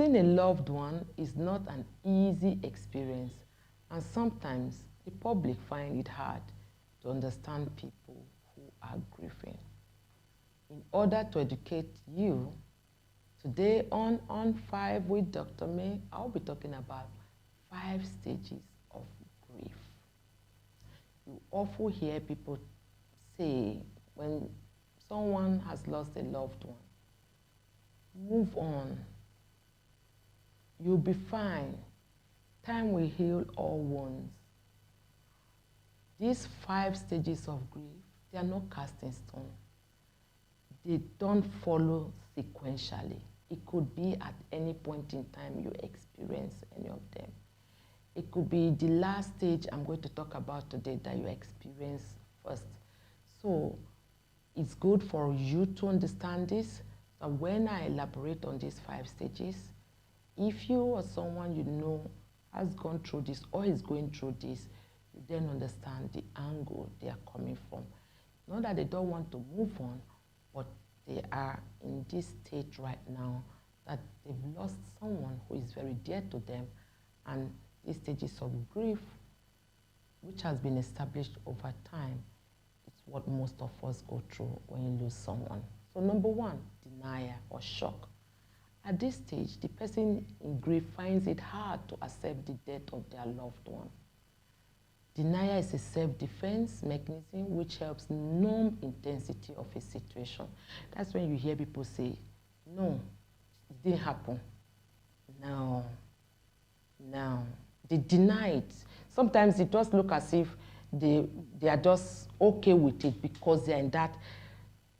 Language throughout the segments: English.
Losing a loved one is not an easy experience, and sometimes the public find it hard to understand people who are grieving. In order to educate you, today on 5 with Dr. May, I'll be talking about 5 stages of grief. You often hear people say when someone has lost a loved one, move on. You'll be fine. Time will heal all wounds. These 5 stages of grief, they are not cast in stone. They don't follow sequentially. It could be at any point in time you experience any of them. It could be the last stage I'm going to talk about today that you experience first. So it's good for you to understand this. So when I elaborate on these 5 stages, if you or someone you know has gone through this or is going through this, you then understand the angle they are coming from. Not that they don't want to move on, but they are in this state right now that they've lost someone who is very dear to them, and these stages of grief, which has been established over time, it's what most of us go through when you lose someone. So number 1, denial or shock. At this stage, the person in grief finds it hard to accept the death of their loved one. Denial is a self-defense mechanism which helps numb intensity of a situation. That's when you hear people say, no, it didn't happen. No. They deny it. Sometimes it does look as if they are just okay with it because they're in that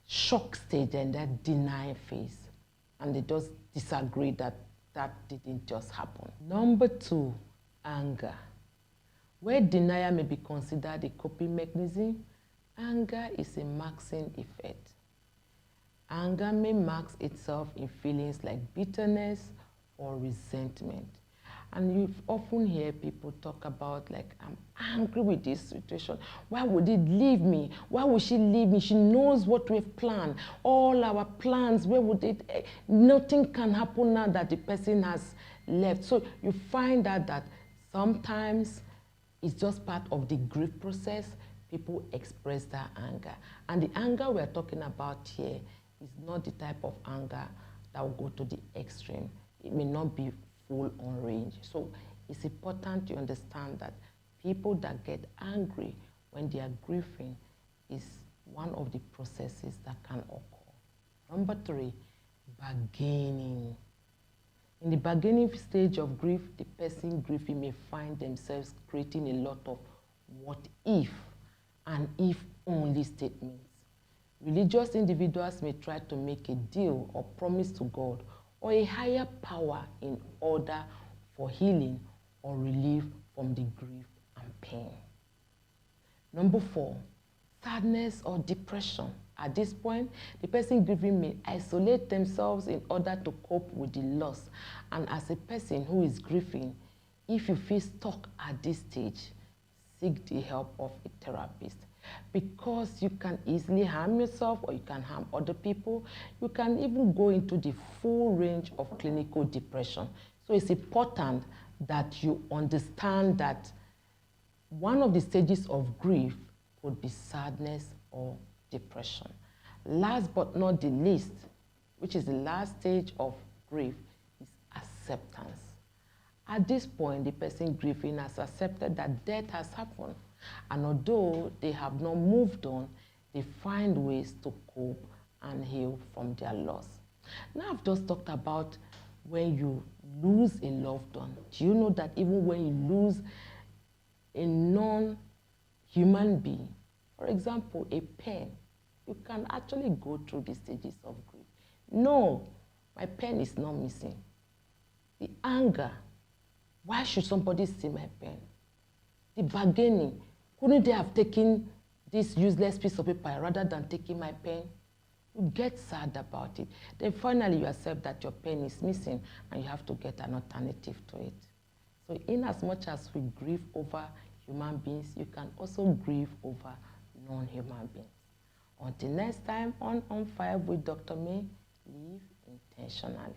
shock stage and that denial phase. And they just disagree that that didn't just happen. Number 2, anger. Where denial may be considered a coping mechanism, anger is a masking effect. Anger may mask itself in feelings like bitterness or resentment. And you often hear people talk about, like, I'm angry with this situation. Why would it leave me? Why would she leave me? She knows what we've planned. All our plans, where would it? Nothing can happen now that the person has left. So you find out that sometimes it's just part of the grief process. People express their anger. And the anger we're talking about here is not the type of anger that will go to the extreme. It may not be full on range. So it's important to understand that people that get angry when they are grieving is one of the processes that can occur. Number 3, bargaining. In the bargaining stage of grief, the person grieving may find themselves creating a lot of what if and if only statements. Religious individuals may try to make a deal or promise to God or a higher power in order for healing or relief from the grief and pain. Number 4, sadness or depression. At this point, the person grieving may isolate themselves in order to cope with the loss. And as a person who is grieving, if you feel stuck at this stage, seek the help of a therapist. Because you can easily harm yourself or you can harm other people. You can even go into the full range of clinical depression. So it's important that you understand that one of the stages of grief could be sadness or depression. Last but not the least, which is the last stage of grief, is acceptance. At this point, the person grieving has accepted that death has happened. And although they have not moved on, they find ways to cope and heal from their loss. Now I've just talked about when you lose a loved one. Do you know that even when you lose a non-human being, for example, a pen, you can actually go through the stages of grief. No, my pen is not missing. The anger, why should somebody see my pen? The bargaining, couldn't they have taken this useless piece of paper rather than taking my pen? You get sad about it. Then finally you accept that your pen is missing and you have to get an alternative to it. So in as much as we grieve over human beings, you can also grieve over non-human beings. Until next time on 5 with Dr. May, live intentionally.